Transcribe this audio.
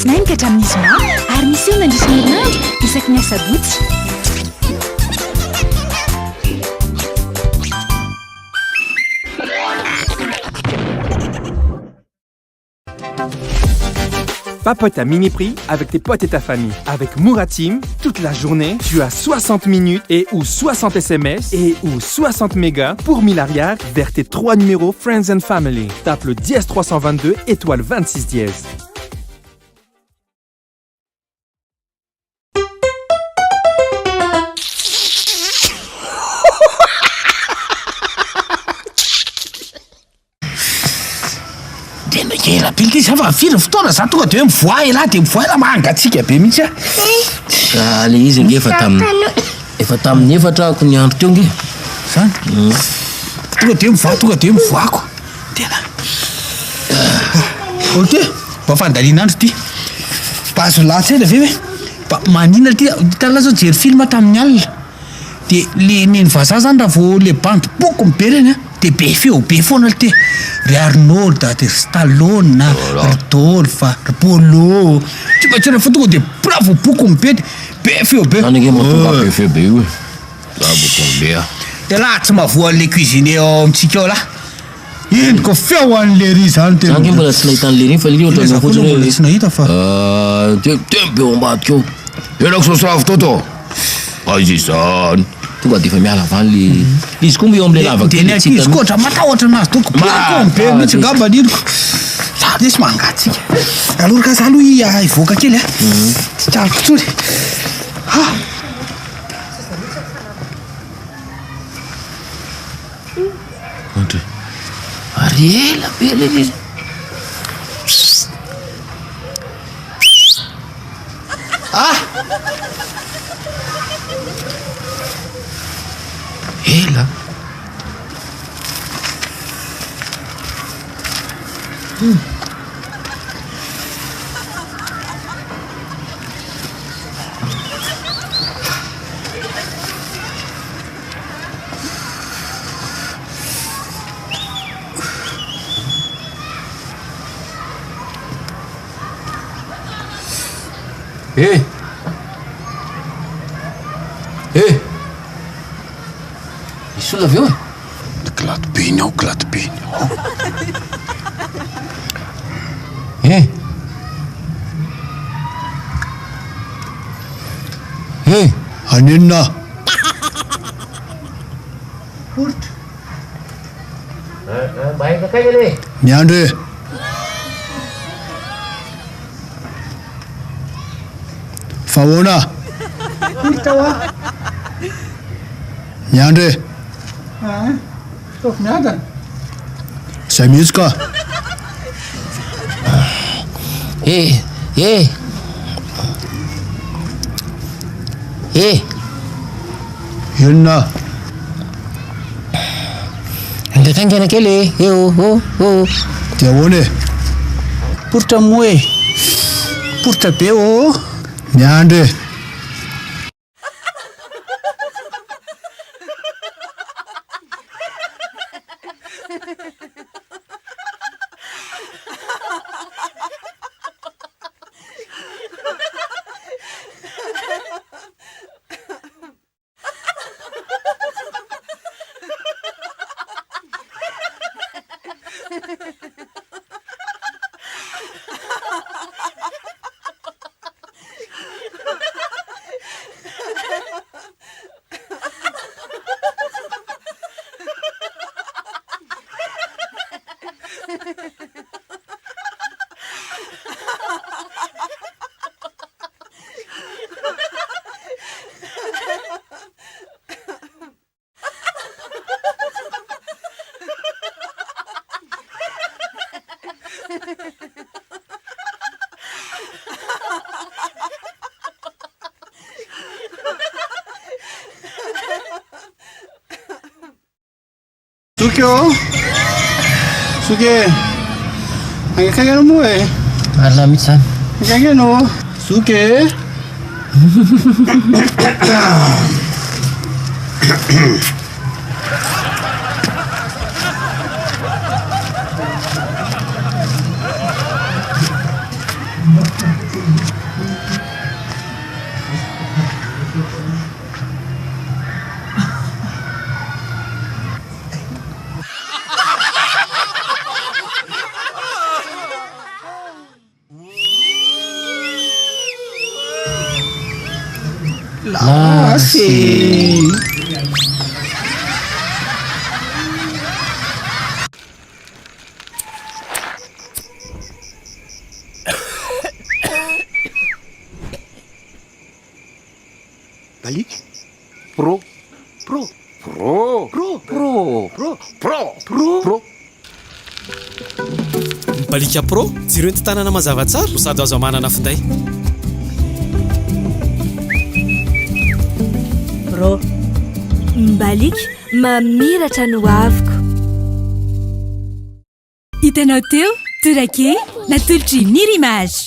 alatsinainy ka hatramin'ny zoma ary misy eo nandrisina herinandro isaky ny asabotsy. Papote à mini prix avec tes potes et ta famille. Avec Mouratim, toute la journée, tu as 60 minutes et ou 60 SMS et ou 60 mégas pour 1000 arrières vers tes 3 numéros Friends and Family. Tape le dièse 322 étoile 26 dièse. La pile ça va firy fotoana za tonga de hoe mivoay la de mivoay la mangatsika be mihitsy a le izy nge efa tamin'ny efatra ako ny andro teo nge zany tonga de mivoako tena ok mba fandalian'andro ty bazo latsela ve hoe manina ty tala zao jery film tamin'ny alina de le neny vazaha zany raha vao le bande boko mibe reny de be feo be foana le te ry Arnold de Stallone ry Dolph ry Polo tsy mba tsira fa tonga de bravo boko mibe de be feo be anige matonga be feo be io bravo tombe de la tsy mahavoa an'le cuisine ao amitsika ao la endriko feo an'le ry zany tena ange mbola tsy nahita an'le reny fa le ohatra ny fotsiny tsy nahita fa tembe ao ambadika eo elako sosravo toto izy zany tonga de efa miala avany le izy koa mba eo am'le lavaka de ny izy koa otra matahotra anazy toko be mihitsy ngamba niriko za de sy mangatsika aloha ka za aloha ivoaka kely tsy trariko tsony Andre ary ela be le izy ela isy olona avy eo glato beny ao glato beny ao anenina poritra baika kay le miandry fahoana poritra wa miandry tofo miadana zay mihitsy ka enona andrakaingana kely de ahoana poritra moe poritra be miandry Sukyo Suke angekageno moe arla mihitsy zany angekageno Suke lasy. Balik. Pro. Balika pro jiro eny tanàna mazavatsara no sady azo manana finday. Pro mbalik mamiratra no aviko. Hitanao teo Torak'Hehy natolotry Nirimage.